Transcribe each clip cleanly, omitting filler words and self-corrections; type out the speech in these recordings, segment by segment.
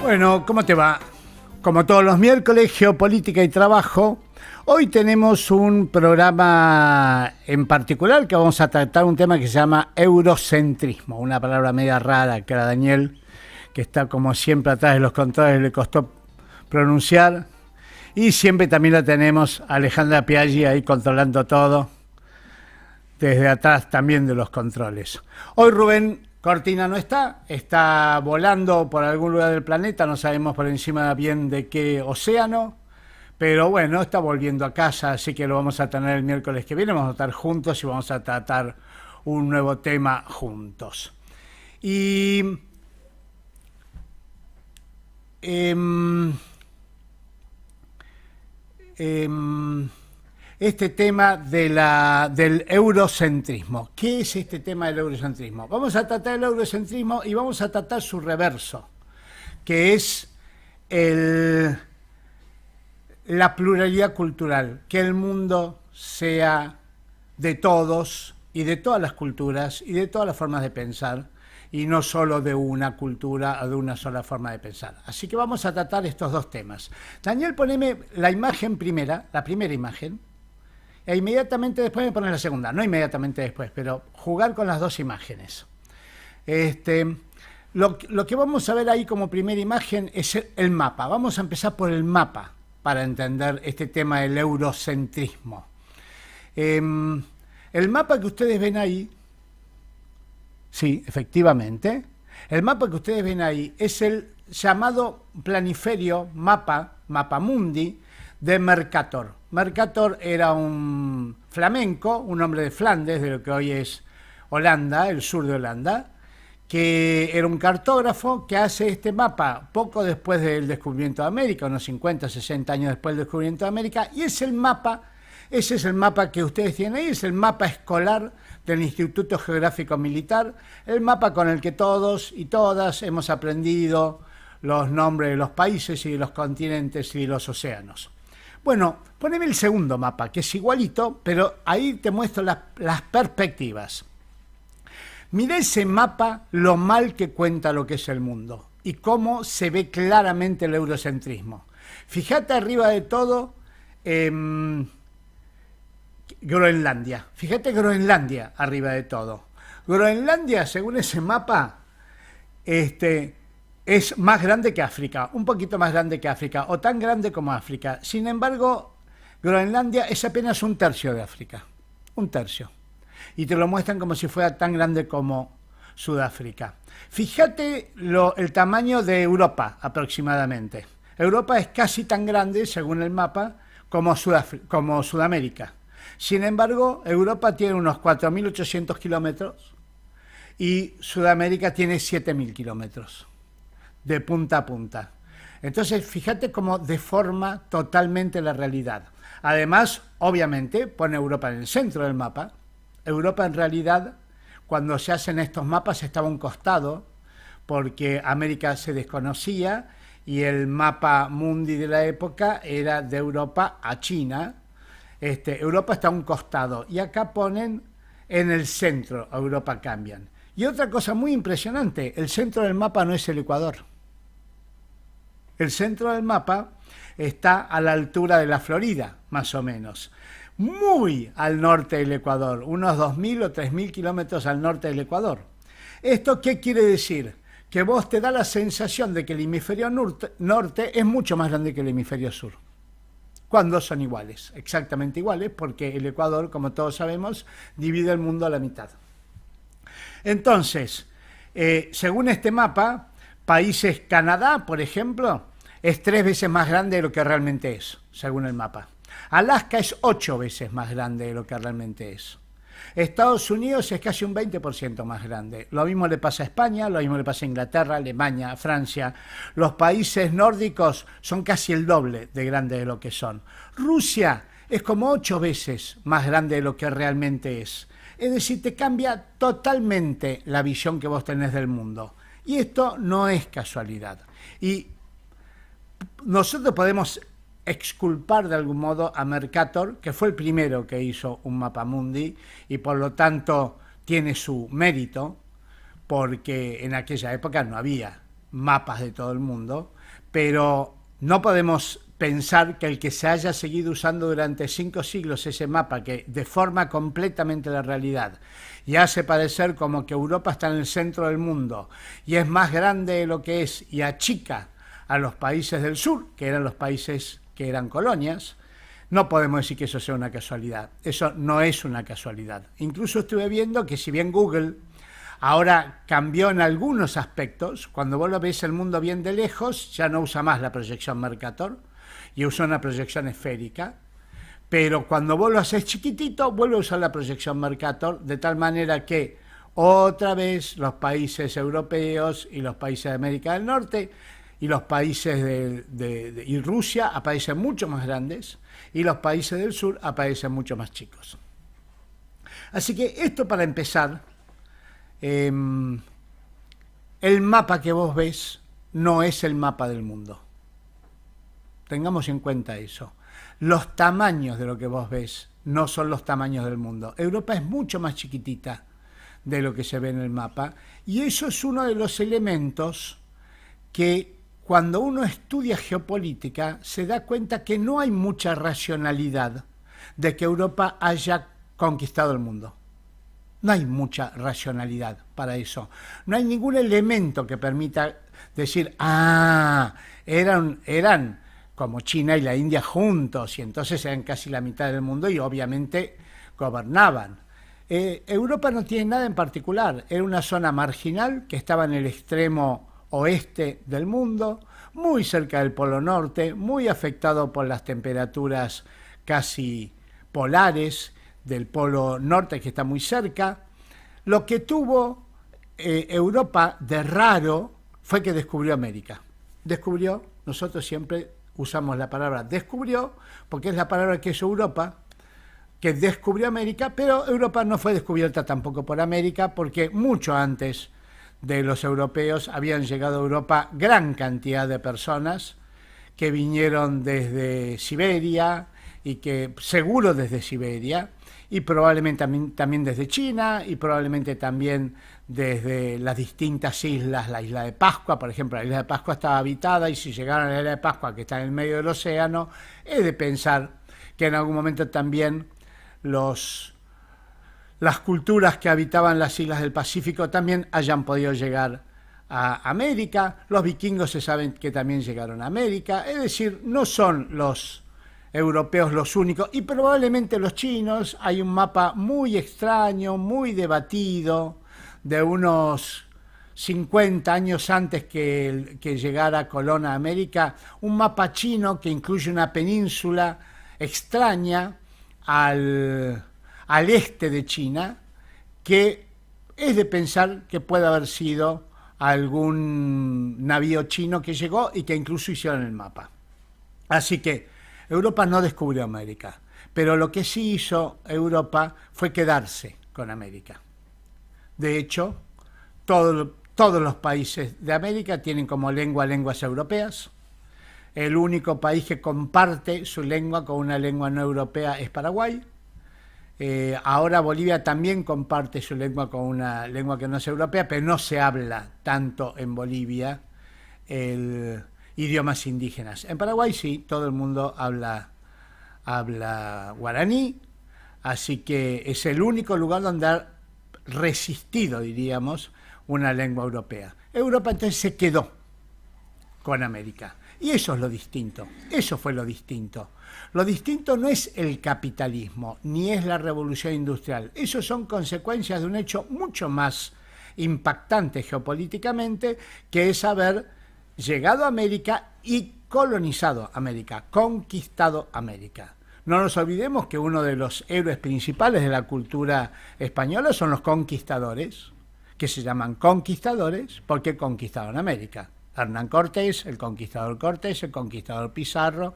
Bueno, ¿cómo te va? Como todos los miércoles, Geopolítica y Trabajo. Hoy tenemos un programa en particular que vamos a tratar un tema que se llama eurocentrismo, una palabra media rara que a Daniel, que está como siempre atrás de los controles, le costó pronunciar. Y siempre también la tenemos a Alejandra Piaggi ahí controlando todo, desde atrás también de los controles. Hoy Rubén Cortina no está volando por algún lugar del planeta, no sabemos por encima bien de qué océano, pero bueno, está volviendo a casa, así que lo vamos a tener el miércoles que viene, vamos a estar juntos y vamos a tratar un nuevo tema juntos. Y este tema del eurocentrismo. ¿Qué es este tema del eurocentrismo? Vamos a tratar el eurocentrismo y vamos a tratar su reverso, que es la pluralidad cultural, que el mundo sea de todos y de todas las culturas y de todas las formas de pensar, y no solo de una cultura o de una sola forma de pensar. Así que vamos a tratar estos dos temas. Daniel, poneme la imagen primera, la primera imagen, e inmediatamente después me pones la segunda. No inmediatamente después, pero jugar con las dos imágenes. Lo que vamos a ver ahí como primera imagen es el mapa. Vamos a empezar por el mapa para entender este tema del eurocentrismo. El mapa que ustedes ven ahí, sí, efectivamente, el mapa que ustedes ven ahí es el llamado planiferio Mapamundi de Mercator. Mercator era un flamenco, un hombre de Flandes, de lo que hoy es Holanda, el sur de Holanda, que era un cartógrafo que hace este mapa poco después del descubrimiento de América, unos 50, 60 años después del descubrimiento de América, y ese es el mapa que ustedes tienen ahí, es el mapa escolar del Instituto Geográfico Militar, el mapa con el que todos y todas hemos aprendido los nombres de los países y de los continentes y de los océanos. Bueno, poneme el segundo mapa, que es igualito, pero ahí te muestro las perspectivas. Mirá ese mapa, lo mal que cuenta lo que es el mundo y cómo se ve claramente el eurocentrismo. Fíjate arriba de todo Groenlandia. Fíjate Groenlandia arriba de todo. Groenlandia, según ese mapa, es más grande que África, un poquito más grande que África, o tan grande como África. Sin embargo, Groenlandia es apenas un tercio de África, un tercio. Y te lo muestran como si fuera tan grande como Sudáfrica. Fíjate el tamaño de Europa aproximadamente. Europa es casi tan grande, según el mapa, como Sudamérica. Sin embargo, Europa tiene unos 4.800 kilómetros y Sudamérica tiene 7.000 kilómetros de punta a punta. Entonces, fíjate cómo deforma totalmente la realidad. Además, obviamente, pone Europa en el centro del mapa. Europa, en realidad, cuando se hacen estos mapas, estaba a un costado, porque América se desconocía y el mapa mundi de la época era de Europa a China. Europa está a un costado y acá ponen en el centro, Europa cambian. Y otra cosa muy impresionante, el centro del mapa no es el Ecuador. El centro del mapa está a la altura de la Florida, más o menos. Muy al norte del Ecuador, unos 2.000 o 3.000 kilómetros al norte del Ecuador. ¿Esto qué quiere decir? Que vos te da la sensación de que el hemisferio norte es mucho más grande que el hemisferio sur. Cuando son iguales, exactamente iguales, porque el Ecuador, como todos sabemos, divide el mundo a la mitad. Entonces, según este mapa, países Canadá, por ejemplo, es 3 veces más grande de lo que realmente es, según el mapa. Alaska es 8 veces más grande de lo que realmente es. Estados Unidos es casi un 20% más grande. Lo mismo le pasa a España, lo mismo le pasa a Inglaterra, Alemania, Francia. Los países nórdicos son casi el doble de grandes de lo que son. Rusia es como 8 veces más grande de lo que realmente es. Es decir, te cambia totalmente la visión que vos tenés del mundo. Y esto no es casualidad. Y nosotros podemos exculpar de algún modo a Mercator, que fue el primero que hizo un mapamundi y por lo tanto tiene su mérito, porque en aquella época no había mapas de todo el mundo, pero no podemos pensar que el que se haya seguido usando durante 5 siglos ese mapa que deforma completamente la realidad y hace parecer como que Europa está en el centro del mundo y es más grande de lo que es y achica a los países del sur, que eran los países que eran colonias, no podemos decir que eso sea una casualidad. Eso no es una casualidad. Incluso estuve viendo que si bien Google ahora cambió en algunos aspectos, cuando vos lo ves el mundo bien de lejos, ya no usa más la proyección Mercator y usa una proyección esférica, pero cuando vos lo haces chiquitito, vuelve a usar la proyección Mercator, de tal manera que otra vez los países europeos y los países de América del Norte y los países y Rusia aparecen mucho más grandes y los países del sur aparecen mucho más chicos. Así que esto para empezar, el mapa que vos ves no es el mapa del mundo. Tengamos en cuenta eso. Los tamaños de lo que vos ves no son los tamaños del mundo. Europa es mucho más chiquitita de lo que se ve en el mapa y eso es uno de los elementos que cuando uno estudia geopolítica se da cuenta que no hay mucha racionalidad de que Europa haya conquistado el mundo. No hay mucha racionalidad para eso. No hay ningún elemento que permita decir, eran como China y la India juntos y entonces eran casi la mitad del mundo y obviamente gobernaban. Europa no tiene nada en particular. Era una zona marginal que estaba en el extremo oeste del mundo, muy cerca del Polo Norte, muy afectado por las temperaturas casi polares del Polo Norte que está muy cerca. Lo que tuvo Europa de raro fue que descubrió América. Descubrió, nosotros siempre usamos la palabra descubrió, porque es la palabra que es Europa, que descubrió América, pero Europa no fue descubierta tampoco por América, porque mucho antes de los europeos habían llegado a Europa gran cantidad de personas que vinieron desde Siberia y que seguro desde Siberia y probablemente también desde China y probablemente también desde las distintas islas, la isla de Pascua, por ejemplo, la isla de Pascua estaba habitada y si llegaron a la isla de Pascua que está en el medio del océano, he de pensar que en algún momento también las culturas que habitaban las islas del Pacífico también hayan podido llegar a América. Los vikingos se saben que también llegaron a América, es decir, no son los europeos los únicos, y probablemente los chinos. Hay un mapa muy extraño, muy debatido, de unos 50 años antes que llegara Colón a América, un mapa chino que incluye una península extraña al este de China, que es de pensar que puede haber sido algún navío chino que llegó y que incluso hicieron el mapa. Así que Europa no descubrió América, pero lo que sí hizo Europa fue quedarse con América. De hecho, todos los países de América tienen como lengua lenguas europeas. El único país que comparte su lengua con una lengua no europea es Paraguay. Ahora Bolivia también comparte su lengua con una lengua que no es europea, pero no se habla tanto en Bolivia idiomas indígenas. En Paraguay sí, todo el mundo habla guaraní, así que es el único lugar donde ha resistido, diríamos, una lengua europea. Europa entonces se quedó con América. Y eso es lo distinto, eso fue lo distinto. Lo distinto no es el capitalismo, ni es la revolución industrial. Eso son consecuencias de un hecho mucho más impactante geopolíticamente, que es haber llegado a América y colonizado América, conquistado América. No nos olvidemos que uno de los héroes principales de la cultura española son los conquistadores, que se llaman conquistadores porque conquistaron América. Hernán Cortés, el conquistador Pizarro,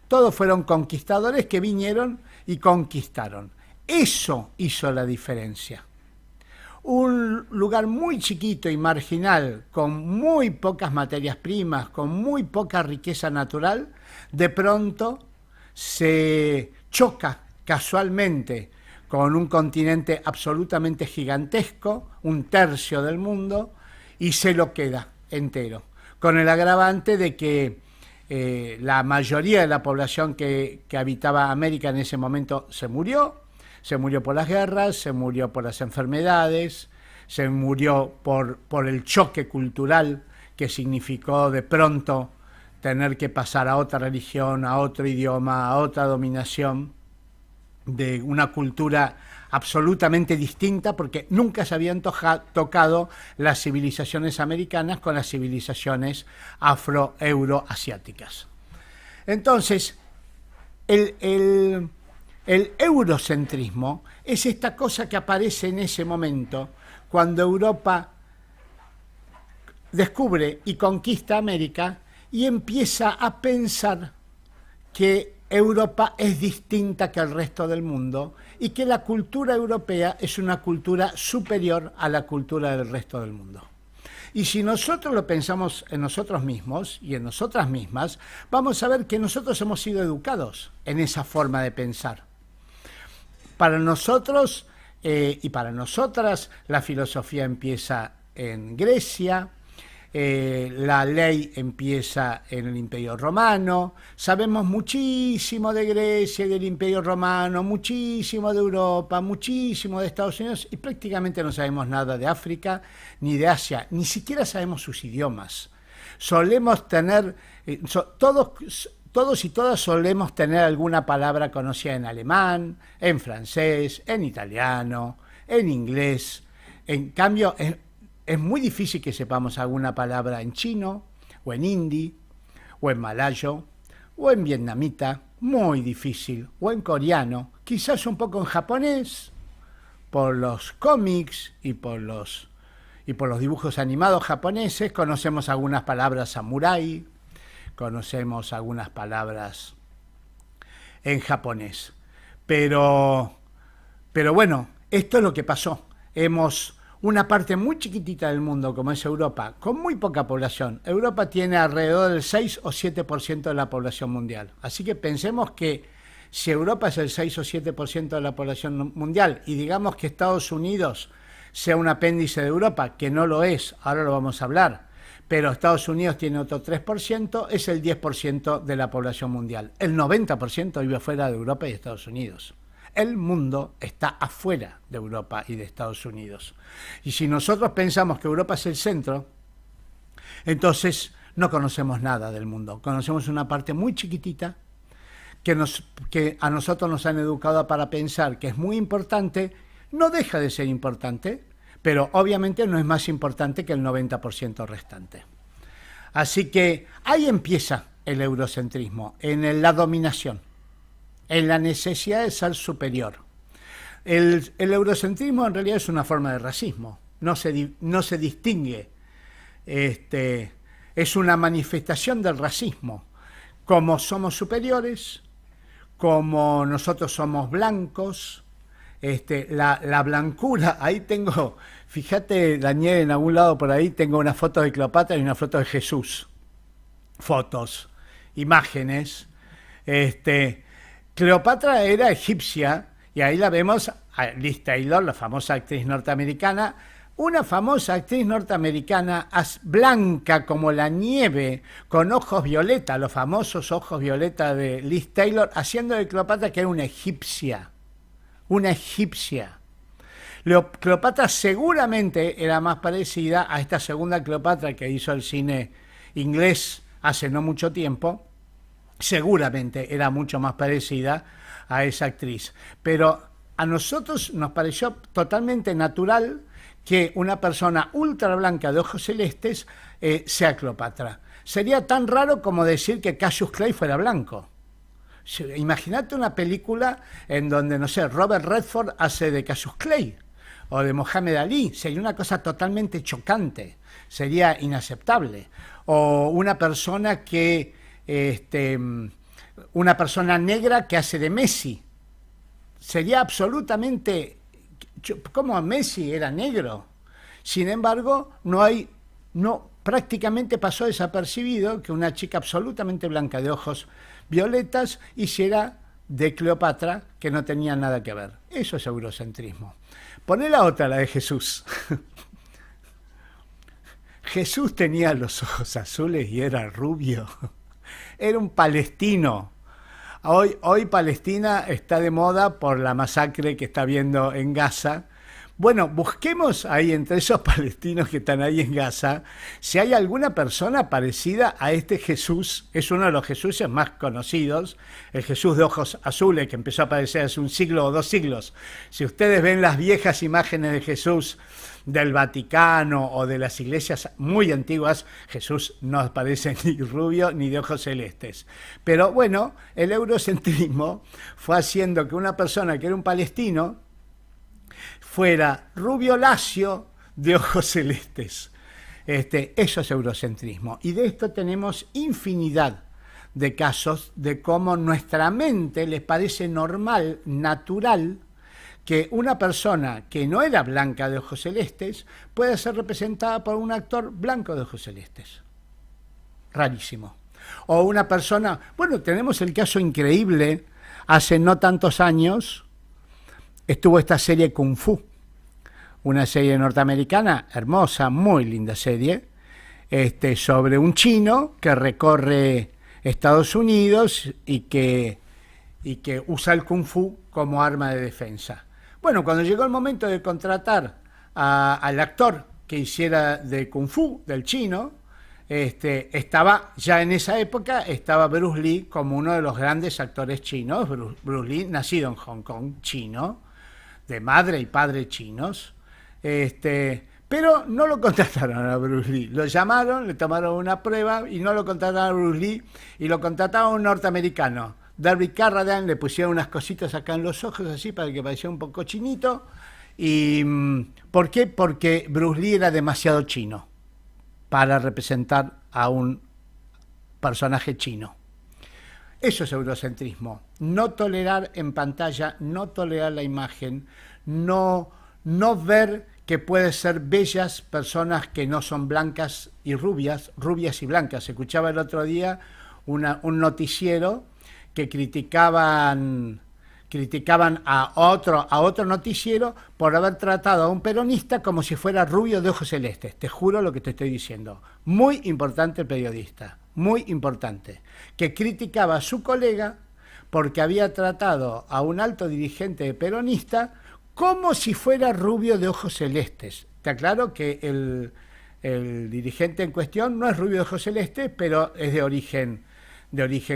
todos fueron conquistadores que vinieron y conquistaron. Eso hizo la diferencia. Un lugar muy chiquito y marginal, con muy pocas materias primas, con muy poca riqueza natural, de pronto se choca casualmente con un continente absolutamente gigantesco, un tercio del mundo, y se lo queda entero. con el agravante de que la mayoría de la población que habitaba América en ese momento se murió por las guerras, se murió por las enfermedades, se murió por el choque cultural que significó de pronto tener que pasar a otra religión, a otro idioma, a otra dominación de una cultura absolutamente distinta, porque nunca se habían tocado las civilizaciones americanas con las civilizaciones afro-euroasiáticas. Entonces, el eurocentrismo es esta cosa que aparece en ese momento cuando Europa descubre y conquista América y empieza a pensar que Europa es distinta que el resto del mundo y que la cultura europea es una cultura superior a la cultura del resto del mundo. Y si nosotros lo pensamos en nosotros mismos y en nosotras mismas, vamos a ver que nosotros hemos sido educados en esa forma de pensar. Para nosotros y para nosotras, la filosofía empieza en Grecia, la ley empieza en el Imperio Romano, sabemos muchísimo de Grecia y del Imperio Romano, muchísimo de Europa, muchísimo de Estados Unidos y prácticamente no sabemos nada de África ni de Asia, ni siquiera sabemos sus idiomas. Solemos tener, todos y todas solemos tener alguna palabra conocida en alemán, en francés, en italiano, en inglés. En cambio, es muy difícil que sepamos alguna palabra en chino, o en hindi, o en malayo, o en vietnamita, muy difícil, o en coreano, quizás un poco en japonés, por los cómics y por los dibujos animados japoneses, conocemos algunas palabras samurái, conocemos algunas palabras en japonés. Pero bueno, esto es lo que pasó. Una parte muy chiquitita del mundo, como es Europa, con muy poca población. Europa tiene alrededor del 6 o 7% de la población mundial. Así que pensemos que si Europa es el 6 o 7% de la población mundial y digamos que Estados Unidos sea un apéndice de Europa, que no lo es, ahora lo vamos a hablar, pero Estados Unidos tiene otro 3%, es el 10% de la población mundial. El 90% vive fuera de Europa y Estados Unidos. El mundo está afuera de Europa y de Estados Unidos. Y si nosotros pensamos que Europa es el centro, entonces no conocemos nada del mundo. Conocemos una parte muy chiquitita que a nosotros nos han educado para pensar que es muy importante. No deja de ser importante, pero obviamente no es más importante que el 90% restante. Así que ahí empieza el eurocentrismo, en la dominación, en la necesidad de ser superior. El eurocentrismo en realidad es una forma de racismo, no se distingue, es una manifestación del racismo. Como somos superiores, como nosotros somos blancos, la blancura, ahí tengo, fíjate Daniel, en algún lado por ahí tengo una foto de Cleopatra y una foto de Jesús, fotos, imágenes. Cleopatra era egipcia y ahí la vemos a Liz Taylor, la famosa actriz norteamericana, una famosa actriz norteamericana blanca como la nieve, con ojos violeta, los famosos ojos violeta de Liz Taylor, haciendo de Cleopatra que era una egipcia. Una egipcia. Cleopatra seguramente era más parecida a esta segunda Cleopatra que hizo el cine inglés hace no mucho tiempo. Seguramente era mucho más parecida a esa actriz. Pero a nosotros nos pareció totalmente natural que una persona ultra blanca de ojos celestes sea Cleopatra. Sería tan raro como decir que Cassius Clay fuera blanco. Imagínate una película en donde, no sé, Robert Redford hace de Cassius Clay o de Mohamed Ali. Sería una cosa totalmente chocante, sería inaceptable. O una persona una persona negra que hace de Messi. Sería absolutamente... ¿Cómo Messi era negro? Sin embargo, prácticamente pasó desapercibido que una chica absolutamente blanca de ojos violetas hiciera de Cleopatra, que no tenía nada que ver. Eso es eurocentrismo. Poné la otra, la de Jesús. Jesús tenía los ojos azules y era rubio. Era un palestino. Hoy Palestina está de moda por la masacre que está habiendo en Gaza. Bueno, busquemos ahí entre esos palestinos que están ahí en Gaza, si hay alguna persona parecida a este Jesús. Es uno de los Jesuses más conocidos, el Jesús de ojos azules, que empezó a aparecer hace un siglo o 2 siglos. Si ustedes ven las viejas imágenes de Jesús del Vaticano o de las iglesias muy antiguas, Jesús no aparece ni rubio ni de ojos celestes. Pero bueno, el eurocentrismo fue haciendo que una persona que era un palestino fuera rubio lacio de ojos celestes. Eso es eurocentrismo. Y de esto tenemos infinidad de casos de cómo nuestra mente les parece normal, natural, que una persona que no era blanca de ojos celestes pueda ser representada por un actor blanco de ojos celestes. Rarísimo. O una persona, bueno, tenemos el caso increíble, hace no tantos años estuvo esta serie Kung Fu, una serie norteamericana, hermosa, muy linda serie, sobre un chino que recorre Estados Unidos y que usa el Kung Fu como arma de defensa. Bueno, cuando llegó el momento de contratar al actor que hiciera de Kung Fu, del chino, estaba, ya en esa época, estaba Bruce Lee como uno de los grandes actores chinos. Bruce Lee, nacido en Hong Kong, chino, de madre y padre chinos, pero no lo contrataron a Bruce Lee. Lo llamaron, le tomaron una prueba y no lo contrataron a Bruce Lee y lo contrataron a un norteamericano. David Carradine, le pusieron unas cositas acá en los ojos así para que pareciera un poco chinito. ¿Y por qué? Porque Bruce Lee era demasiado chino para representar a un personaje chino. Eso es eurocentrismo. No tolerar en pantalla, no tolerar la imagen, no ver que pueden ser bellas personas que no son blancas y rubias y blancas. Escuchaba el otro día un noticiero que criticaban a otro noticiero por haber tratado a un peronista como si fuera rubio de ojos celestes. Te juro lo que te estoy diciendo. Muy importante el periodista, muy importante, que criticaba a su colega porque había tratado a un alto dirigente peronista como si fuera rubio de ojos celestes. Te aclaro que el dirigente en cuestión no es rubio de ojos celestes, pero es de origen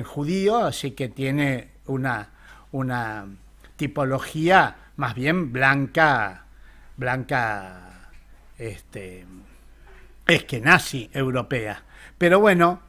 judío, así que tiene una tipología más bien blanca, eskenazi europea. Pero bueno,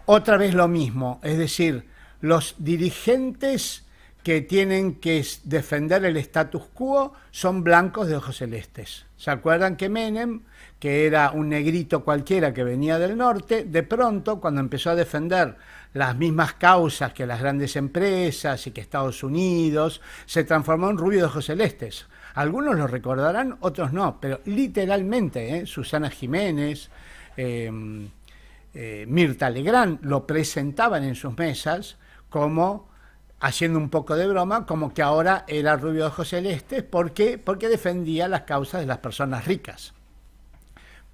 otra vez lo mismo, es decir, los dirigentes que tienen que defender el status quo son blancos de ojos celestes. ¿Se acuerdan que Menem, que era un negrito cualquiera que venía del norte, de pronto, cuando empezó a defender las mismas causas que las grandes empresas y que Estados Unidos, se transformó en rubio de ojos celestes? Algunos lo recordarán, otros no, pero literalmente, Susana Jiménez, Mirta Legrand lo presentaban en sus mesas como, haciendo un poco de broma, como que ahora era rubio de ojos celestes. ¿Por qué? Porque defendía las causas de las personas ricas.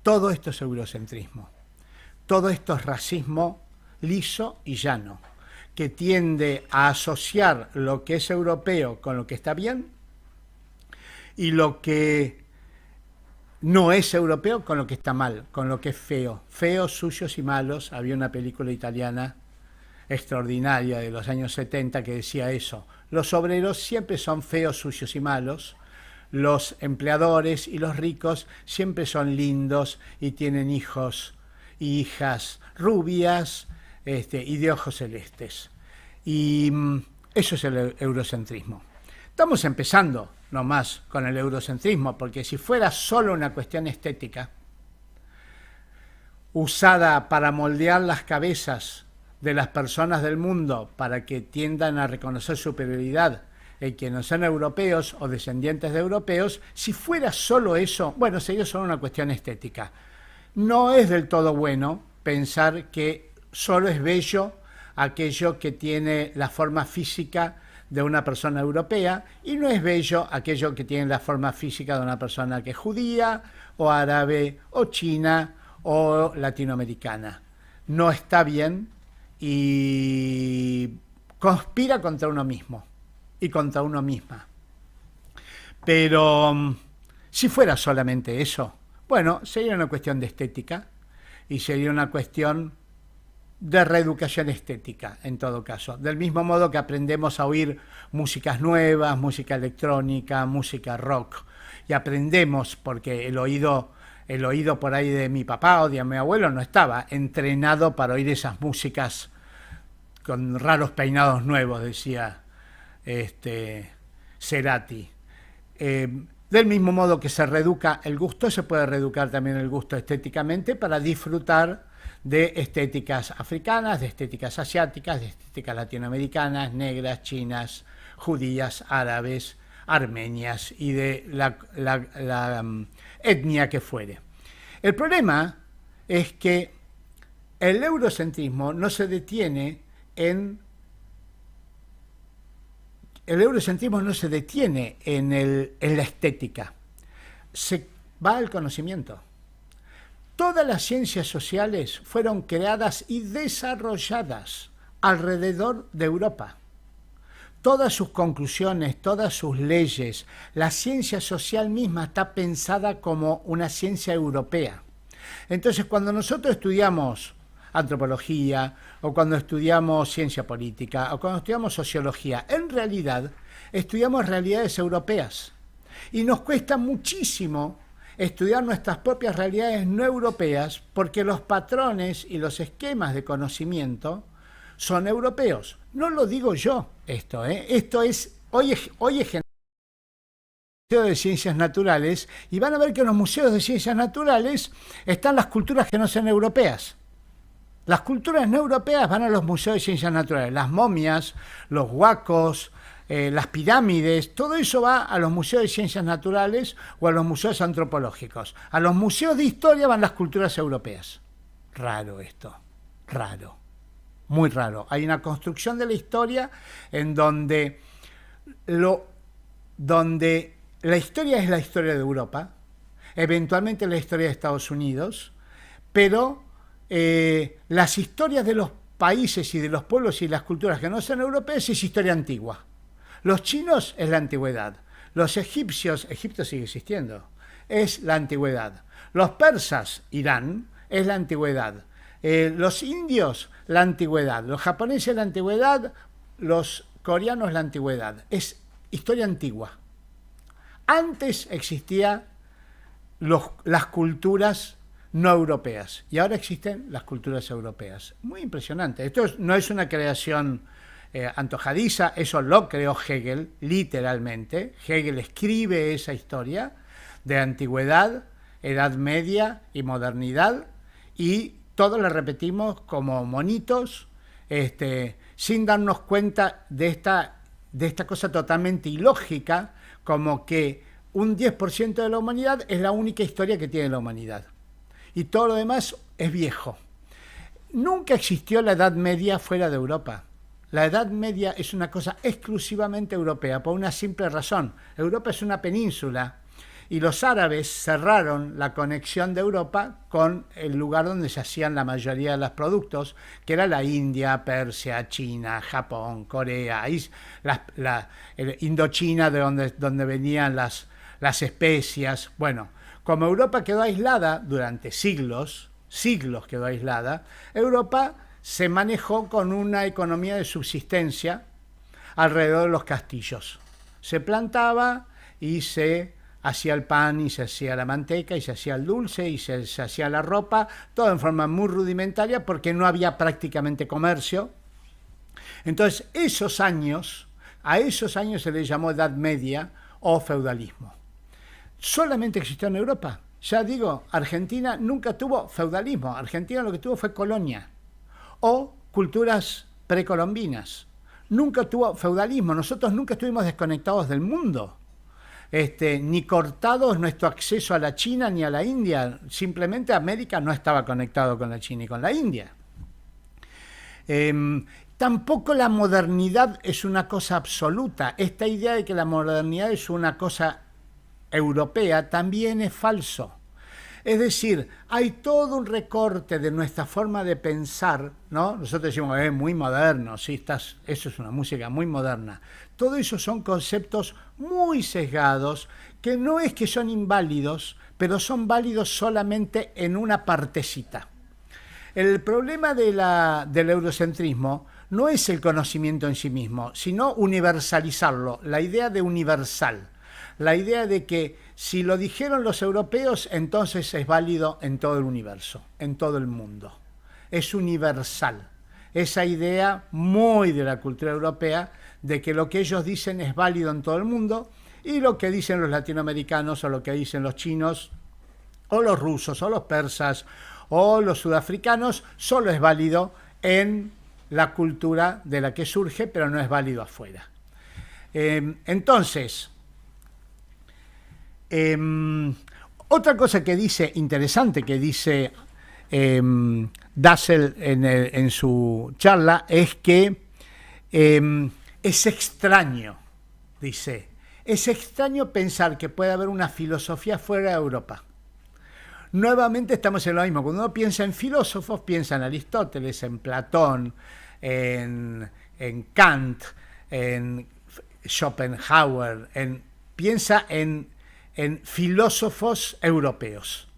Todo esto es eurocentrismo. Todo esto es racismo liso y llano, que tiende a asociar lo que es europeo con lo que está bien y lo que no es europeo con lo que está mal, con lo que es feo. Feos, sucios y malos. Había una película italiana extraordinaria de los años 70 que decía eso. Los obreros siempre son feos, sucios y malos. Los empleadores y los ricos siempre son lindos y tienen hijos y hijas rubias y de ojos celestes. Y eso es el eurocentrismo. Estamos empezando nomás con el eurocentrismo, porque si fuera solo una cuestión estética, usada para moldear las cabezas de las personas del mundo para que tiendan a reconocer superioridad en quienes son europeos o descendientes de europeos, si fuera solo eso, bueno, sería solo una cuestión estética. No es del todo bueno pensar que solo es bello aquello que tiene la forma física de una persona europea y no es bello aquello que tiene la forma física de una persona que es judía o árabe o china o latinoamericana. No está bien y conspira contra uno mismo y contra uno misma. Pero si fuera solamente eso, bueno, sería una cuestión de estética y sería una cuestión de reeducación estética, en todo caso. Del mismo modo que aprendemos a oír músicas nuevas, música electrónica, música rock, y aprendemos porque el oído por ahí de mi papá o de mi abuelo no estaba entrenado para oír esas músicas con raros peinados nuevos, decía Cerati. Del mismo modo que se reeduca el gusto, se puede reeducar también el gusto estéticamente para disfrutar de estéticas africanas, de estéticas asiáticas, de estéticas latinoamericanas, negras, chinas, judías, árabes, armenias y de la etnia que fuere. El problema es que el eurocentrismo no se detiene en la estética, se va al conocimiento. Todas las ciencias sociales fueron creadas y desarrolladas alrededor de Europa. Todas sus conclusiones, todas sus leyes, la ciencia social misma está pensada como una ciencia europea. Entonces, cuando nosotros estudiamos antropología, o cuando estudiamos ciencia política, o cuando estudiamos sociología, en realidad estudiamos realidades europeas. Y nos cuesta muchísimo estudiar nuestras propias realidades no europeas porque los patrones y los esquemas de conocimiento son europeos. No lo digo yo esto, esto es, hoy es Museo de Ciencias Naturales y van a ver que en los museos de Ciencias Naturales están las culturas que no son europeas. Las culturas no europeas van a los museos de Ciencias Naturales, las momias, los huacos, las pirámides, todo eso va a los museos de ciencias naturales o a los museos antropológicos. A los museos de historia van las culturas europeas. Raro esto, raro, muy raro. Hay una construcción de la historia en donde la historia es la historia de Europa, eventualmente la historia de Estados Unidos, pero las historias de los países y de los pueblos y las culturas que no son europeas es historia antigua. Los chinos es la antigüedad. Los egipcios, Egipto sigue existiendo, es la antigüedad. Los persas, Irán, es la antigüedad. Los indios, la antigüedad. Los japoneses, la antigüedad. Los coreanos, la antigüedad. Es historia antigua. Antes existían las culturas no europeas y ahora existen las culturas europeas. Muy impresionante. Esto no es una creación antojadiza, eso lo creó Hegel, literalmente. Hegel escribe esa historia de antigüedad, Edad Media y modernidad, y todos la repetimos como monitos, sin darnos cuenta de esta cosa totalmente ilógica, como que un 10% de la humanidad es la única historia que tiene la humanidad. Y todo lo demás es viejo. Nunca existió la Edad Media fuera de Europa. La Edad Media es una cosa exclusivamente europea, por una simple razón. Europa es una península y los árabes cerraron la conexión de Europa con el lugar donde se hacían la mayoría de los productos, que era la India, Persia, China, Japón, Corea, Indochina, de donde venían las especias. Bueno, como Europa quedó aislada durante siglos quedó aislada, Europa se manejó con una economía de subsistencia alrededor de los castillos. Se plantaba y se hacía el pan y se hacía la manteca y se hacía el dulce y se hacía la ropa, todo en forma muy rudimentaria porque no había prácticamente comercio. Entonces, a esos años se les llamó Edad Media o feudalismo. Solamente existió en Europa. Ya digo, Argentina nunca tuvo feudalismo. Argentina lo que tuvo fue colonia o culturas precolombinas. Nunca tuvo feudalismo. Nosotros nunca estuvimos desconectados del mundo. Ni cortados nuestro acceso a la China ni a la India. Simplemente América no estaba conectado con la China y con la India. Tampoco la modernidad es una cosa absoluta. Esta idea de que la modernidad es una cosa europea también es falso. Es decir, hay todo un recorte de nuestra forma de pensar, ¿no? Nosotros decimos, es muy moderno, ¿sí? Eso es una música muy moderna. Todo eso son conceptos muy sesgados, que no es que son inválidos, pero son válidos solamente en una partecita. El problema del eurocentrismo no es el conocimiento en sí mismo, sino universalizarlo, la idea de universal. La idea de que si lo dijeron los europeos, entonces es válido en todo el universo, en todo el mundo. Es universal. Esa idea muy de la cultura europea de que lo que ellos dicen es válido en todo el mundo y lo que dicen los latinoamericanos o lo que dicen los chinos o los rusos o los persas o los sudafricanos solo es válido en la cultura de la que surge, pero no es válido afuera. Entonces, otra cosa que dice, interesante, que dice Dussel en su charla, es que es extraño, dice, es extraño pensar que puede haber una filosofía fuera de Europa. Nuevamente estamos en lo mismo. Cuando uno piensa en filósofos, piensa en Aristóteles, en Platón, en Kant, en Schopenhauer, piensa en filósofos europeos.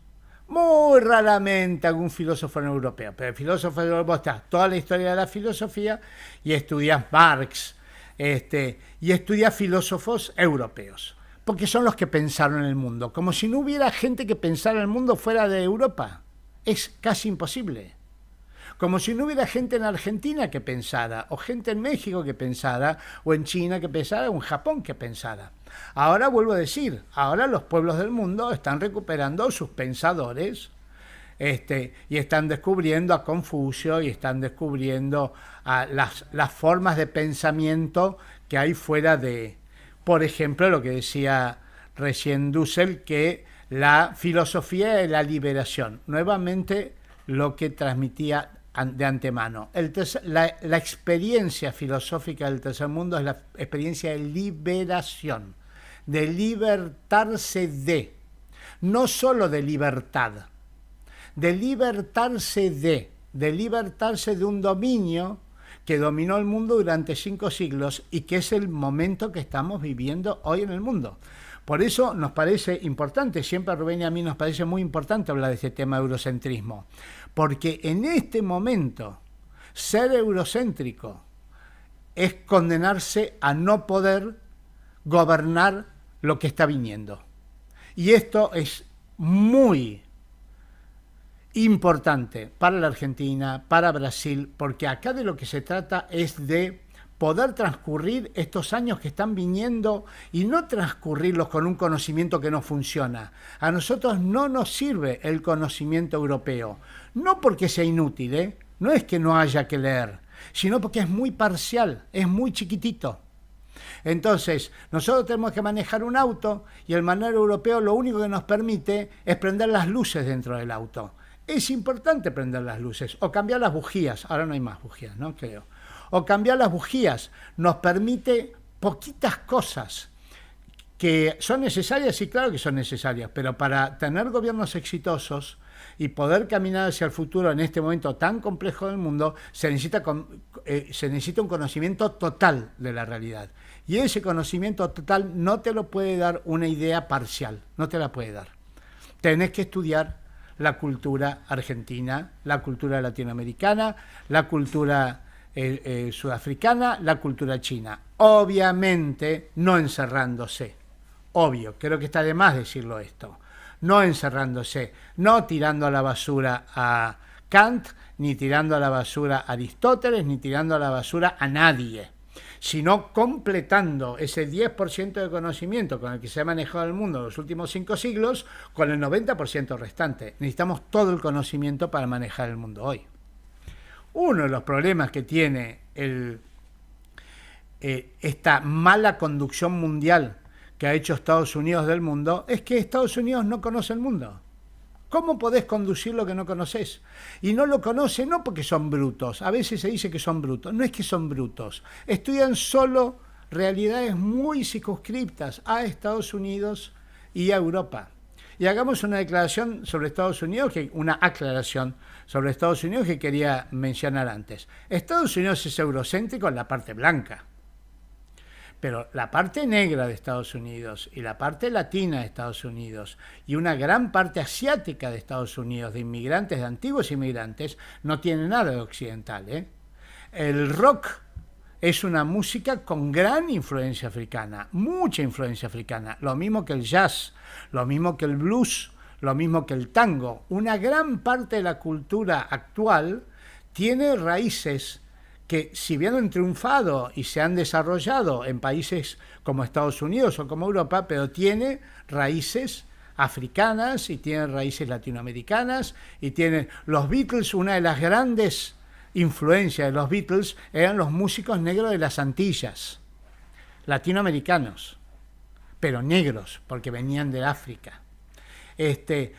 Muy raramente algún filósofo no europeo, pero el filósofo europeo está toda la historia de la filosofía y estudias Marx y estudias filósofos europeos, porque son los que pensaron en el mundo, como si no hubiera gente que pensara en el mundo fuera de Europa. Es casi imposible. Como si no hubiera gente en Argentina que pensara, o gente en México que pensara, o en China que pensara, o en Japón que pensara. Ahora vuelvo a decir, ahora los pueblos del mundo están recuperando sus pensadores y están descubriendo a Confucio y están descubriendo a las formas de pensamiento que hay fuera de, por ejemplo, lo que decía recién Dussel, que la filosofía de la liberación, nuevamente lo que transmitía de antemano. La experiencia filosófica del tercer mundo es la experiencia de liberación, de libertarse de, no solo de libertad, de libertarse de un dominio que dominó el mundo durante 5 siglos y que es el momento que estamos viviendo hoy en el mundo. Por eso nos parece importante, siempre a Rubén y a mí nos parece muy importante hablar de este tema de eurocentrismo, porque en este momento ser eurocéntrico es condenarse a no poder gobernar lo que está viniendo. Y esto es muy importante para la Argentina, para Brasil, porque acá de lo que se trata es de poder transcurrir estos años que están viniendo y no transcurrirlos con un conocimiento que no funciona. A nosotros no nos sirve el conocimiento europeo, no porque sea inútil, no es que no haya que leer, sino porque es muy parcial, es muy chiquitito. Entonces, nosotros tenemos que manejar un auto y el manual europeo lo único que nos permite es prender las luces dentro del auto. Es importante prender las luces o cambiar las bujías. Ahora no hay más bujías, ¿no? Creo. O cambiar las bujías. Nos permite poquitas cosas que son necesarias, sí, claro que son necesarias, pero para tener gobiernos exitosos y poder caminar hacia el futuro en este momento tan complejo del mundo, se necesita un conocimiento total de la realidad. Y ese conocimiento total no te lo puede dar una idea parcial, no te la puede dar. Tenés que estudiar la cultura argentina, la cultura latinoamericana, la cultura sudafricana, la cultura china. Obviamente no encerrándose, obvio, creo que está de más decirlo esto, no encerrándose, no tirando a la basura a Kant, ni tirando a la basura a Aristóteles, ni tirando a la basura a nadie, sino completando ese 10% de conocimiento con el que se ha manejado el mundo en los últimos 5 siglos con el 90% restante. Necesitamos todo el conocimiento para manejar el mundo hoy. Uno de los problemas que tiene esta mala conducción mundial que ha hecho Estados Unidos del mundo es que Estados Unidos no conoce el mundo. ¿Cómo podés conducir lo que no conocés? Y no lo conocen no porque son brutos, a veces se dice que son brutos, no es que son brutos, estudian solo realidades muy circunscriptas a Estados Unidos y a Europa. Y hagamos una declaración sobre Estados Unidos, una aclaración sobre Estados Unidos que quería mencionar antes. Estados Unidos es eurocéntrico en la parte blanca, pero la parte negra de Estados Unidos y la parte latina de Estados Unidos y una gran parte asiática de Estados Unidos, de inmigrantes, de antiguos inmigrantes, no tiene nada de occidental, ¿eh? El rock es una música con gran influencia africana, mucha influencia africana, lo mismo que el jazz, lo mismo que el blues, lo mismo que el tango. Una gran parte de la cultura actual tiene raíces que, si bien han triunfado y se han desarrollado en países como Estados Unidos o como Europa, pero tiene raíces africanas y tiene raíces latinoamericanas y tiene los Beatles. Una de las grandes influencias de los Beatles eran los músicos negros de las Antillas, latinoamericanos, pero negros, porque venían de África.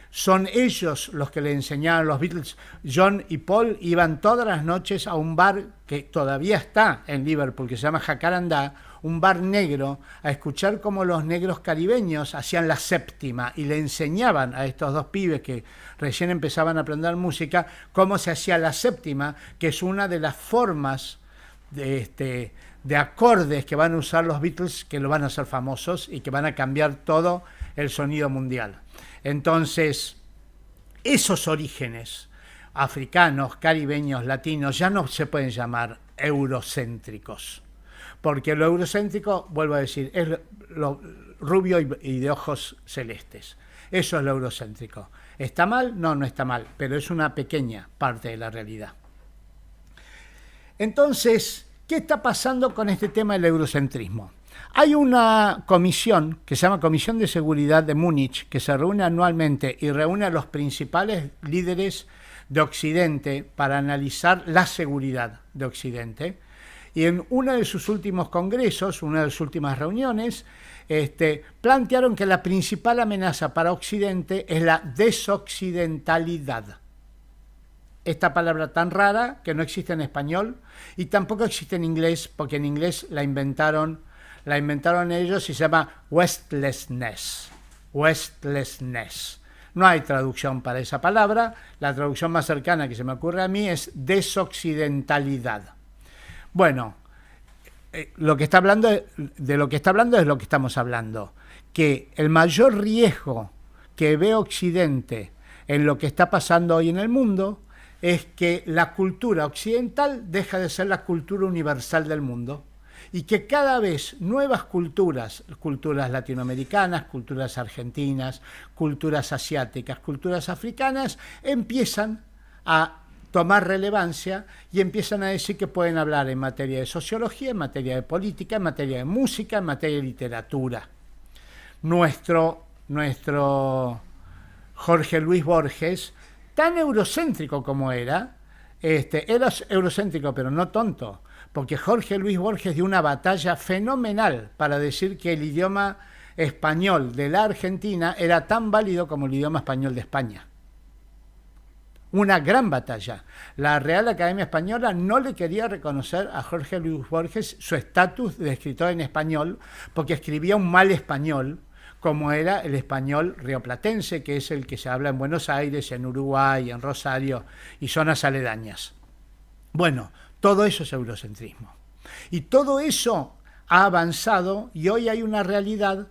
Son ellos los que le enseñaron los Beatles. John y Paul iban todas las noches a un bar que todavía está en Liverpool, que se llama Jacarandá, un bar negro, a escuchar cómo los negros caribeños hacían la séptima y le enseñaban a estos dos pibes que recién empezaban a aprender música cómo se hacía la séptima, que es una de las formas de acordes que van a usar los Beatles, que lo van a hacer famosos y que van a cambiar todo el sonido mundial. Entonces, esos orígenes africanos, caribeños, latinos, ya no se pueden llamar eurocéntricos, porque lo eurocéntrico, vuelvo a decir, es lo rubio y de ojos celestes. Eso es lo eurocéntrico. ¿Está mal? No, no está mal, pero es una pequeña parte de la realidad. Entonces, ¿qué está pasando con este tema del eurocentrismo? Hay una comisión que se llama Comisión de Seguridad de Múnich, que se reúne anualmente y reúne a los principales líderes de Occidente para analizar la seguridad de Occidente. Y en uno de sus últimos congresos, una de sus últimas reuniones, plantearon que la principal amenaza para Occidente es la desoccidentalidad. Esta palabra tan rara que no existe en español y tampoco existe en inglés, porque en inglés la inventaron ellos y se llama Westlessness. Westlessness. No hay traducción para esa palabra. La traducción más cercana que se me ocurre a mí es desoccidentalidad. Bueno, de lo que está hablando es lo que estamos hablando, que el mayor riesgo que ve Occidente en lo que está pasando hoy en el mundo es que la cultura occidental deja de ser la cultura universal del mundo y que cada vez nuevas culturas latinoamericanas, culturas argentinas, culturas asiáticas, culturas africanas, empiezan a tomar relevancia y empiezan a decir que pueden hablar en materia de sociología, en materia de política, en materia de música, en materia de literatura. Nuestro Jorge Luis Borges, tan eurocéntrico como era eurocéntrico pero no tonto, porque Jorge Luis Borges dio una batalla fenomenal para decir que el idioma español de la Argentina era tan válido como el idioma español de España. Una gran batalla. La Real Academia Española no le quería reconocer a Jorge Luis Borges su estatus de escritor en español porque escribía un mal español, como era el español rioplatense, que es el que se habla en Buenos Aires, en Uruguay, en Rosario y zonas aledañas. Bueno, todo eso es eurocentrismo. Y todo eso ha avanzado y hoy hay una realidad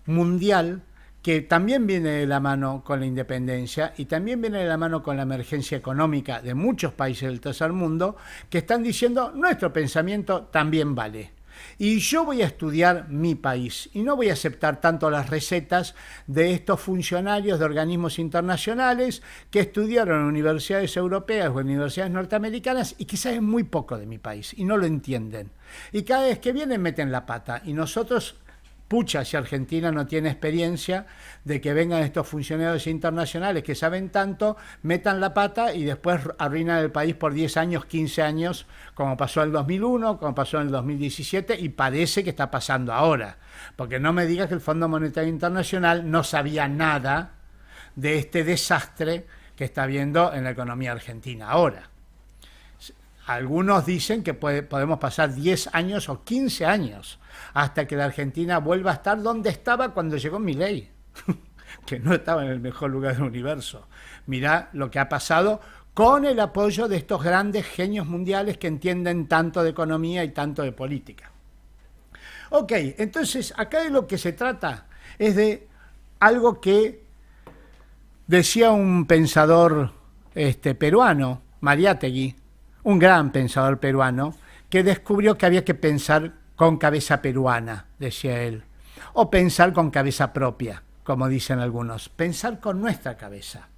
mundial que también viene de la mano con la independencia y también viene de la mano con la emergencia económica de muchos países del tercer mundo que están diciendo nuestro pensamiento también vale. Y yo voy a estudiar mi país y no voy a aceptar tanto las recetas de estos funcionarios de organismos internacionales que estudiaron en universidades europeas o en universidades norteamericanas y que saben muy poco de mi país y no lo entienden. Y cada vez que vienen meten la pata y nosotros... Pucha, si Argentina no tiene experiencia de que vengan estos funcionarios internacionales que saben tanto, metan la pata y después arruinan el país por 10 años, 15 años, como pasó en el 2001, como pasó en el 2017 y parece que está pasando ahora. Porque no me digas que el Fondo Monetario Internacional no sabía nada de este desastre que está habiendo en la economía argentina ahora. Algunos dicen que podemos pasar 10 años o 15 años hasta que la Argentina vuelva a estar donde estaba cuando llegó Milei, que no estaba en el mejor lugar del universo. Mirá lo que ha pasado con el apoyo de estos grandes genios mundiales que entienden tanto de economía y tanto de política. Ok, entonces acá de lo que se trata es de algo que decía un pensador peruano, Mariátegui, un gran pensador peruano, que descubrió que había que pensar con cabeza peruana, decía él, o pensar con cabeza propia, como dicen algunos, pensar con nuestra cabeza.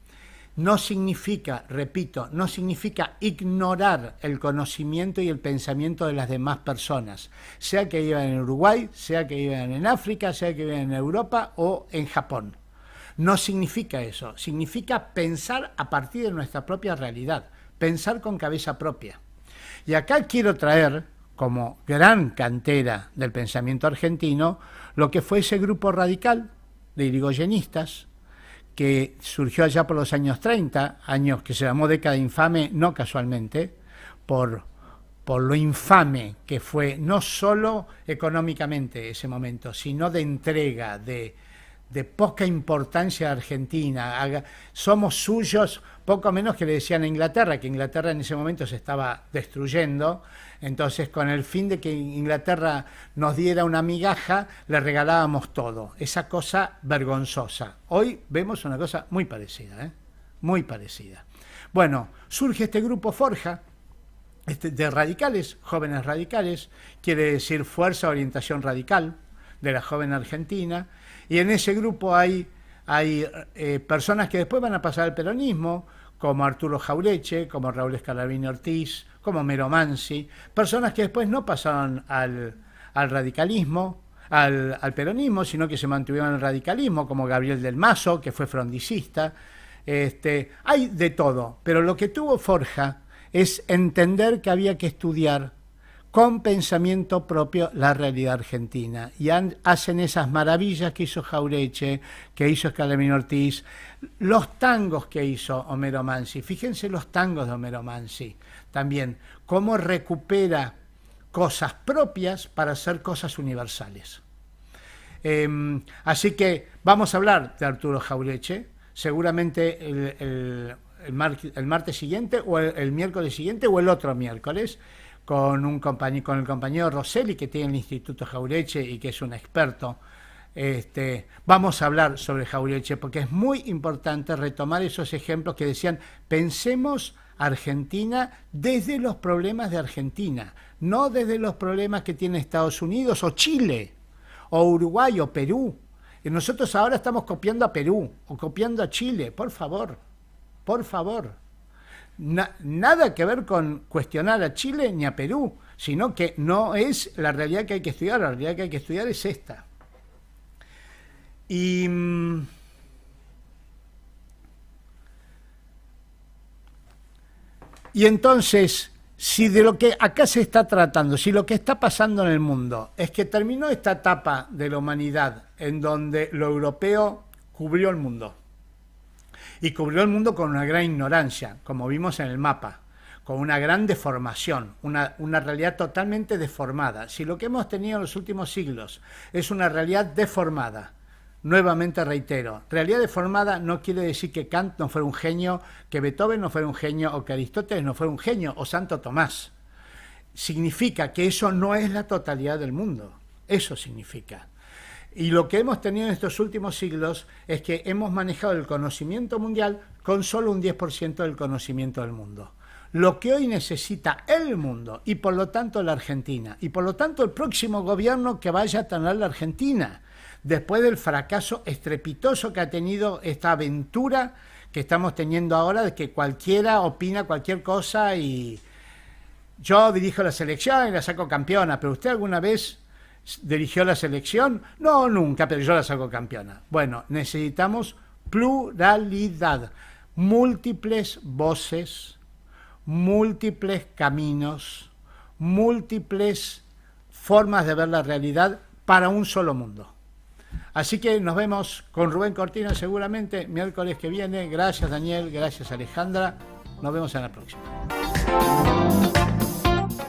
No significa, repito, no significa ignorar el conocimiento y el pensamiento de las demás personas, sea que vivan en Uruguay, sea que vivan en África, sea que vivan en Europa o en Japón. No significa eso, significa pensar a partir de nuestra propia realidad, pensar con cabeza propia. Y acá quiero traer, como gran cantera del pensamiento argentino, lo que fue ese grupo radical de irigoyenistas, que surgió allá por los años 30, años que se llamó década infame, no casualmente, por lo infame que fue, no solo económicamente ese momento, sino de entrega, de poca importancia a Argentina. Somos suyos, poco menos que le decían a Inglaterra, que Inglaterra en ese momento se estaba destruyendo. Entonces, con el fin de que Inglaterra nos diera una migaja, le regalábamos todo. Esa cosa vergonzosa. Hoy vemos una cosa muy parecida, ¿eh? Muy parecida. Bueno, surge este grupo Forja, de radicales, jóvenes radicales, quiere decir fuerza, orientación radical, de la joven argentina, y en ese grupo hay personas que después van a pasar al peronismo, como Arturo Jaureche, como Raúl Scalabrini Ortiz, como Mero Mansi, personas que después no pasaron al radicalismo, al peronismo, sino que se mantuvieron en el radicalismo, como Gabriel del Mazo, que fue frondicista. Hay de todo, pero lo que tuvo Forja es entender que había que estudiar con pensamiento propio la realidad argentina. Y hacen esas maravillas que hizo Jaureche, que hizo Scalabrini Ortiz, los tangos que hizo Homero Mansi. Fíjense los tangos de Homero Mansi también, cómo recupera cosas propias para hacer cosas universales. Así que vamos a hablar de Arturo Jaureche, seguramente el martes siguiente, o el miércoles siguiente, o el otro miércoles, con el compañero Rosselli, que tiene el Instituto Jaureche y que es un experto. Vamos a hablar sobre Jaureche, porque es muy importante retomar esos ejemplos que decían, pensemos Argentina desde los problemas de Argentina, no desde los problemas que tiene Estados Unidos o Chile, o Uruguay o Perú. Y nosotros ahora estamos copiando a Perú o copiando a Chile, por favor, por favor. Nada que ver con cuestionar a Chile ni a Perú, sino que no es la realidad que hay que estudiar, la realidad que hay que estudiar es esta. Y entonces, si de lo que acá se está tratando, si lo que está pasando en el mundo es que terminó esta etapa de la humanidad en donde lo europeo cubrió el mundo, y cubrió el mundo con una gran ignorancia, como vimos en el mapa, con una gran deformación, una realidad totalmente deformada. Si lo que hemos tenido en los últimos siglos es una realidad deformada, nuevamente reitero, realidad deformada no quiere decir que Kant no fuera un genio, que Beethoven no fuera un genio, o que Aristóteles no fuera un genio, o Santo Tomás. Significa que eso no es la totalidad del mundo, eso significa. Y lo que hemos tenido en estos últimos siglos es que hemos manejado el conocimiento mundial con solo un 10% del conocimiento del mundo. Lo que hoy necesita el mundo, y por lo tanto la Argentina, y por lo tanto el próximo gobierno que vaya a tener la Argentina, después del fracaso estrepitoso que ha tenido esta aventura que estamos teniendo ahora, de que cualquiera opina cualquier cosa y yo dirijo la selección y la saco campeona, pero ¿usted alguna vez dirigió la selección? No, nunca, pero yo la saco campeona. Bueno, necesitamos pluralidad, múltiples voces, múltiples caminos, múltiples formas de ver la realidad para un solo mundo. Así que nos vemos con Rubén Cortina seguramente miércoles que viene. Gracias Daniel, gracias Alejandra. Nos vemos en la próxima.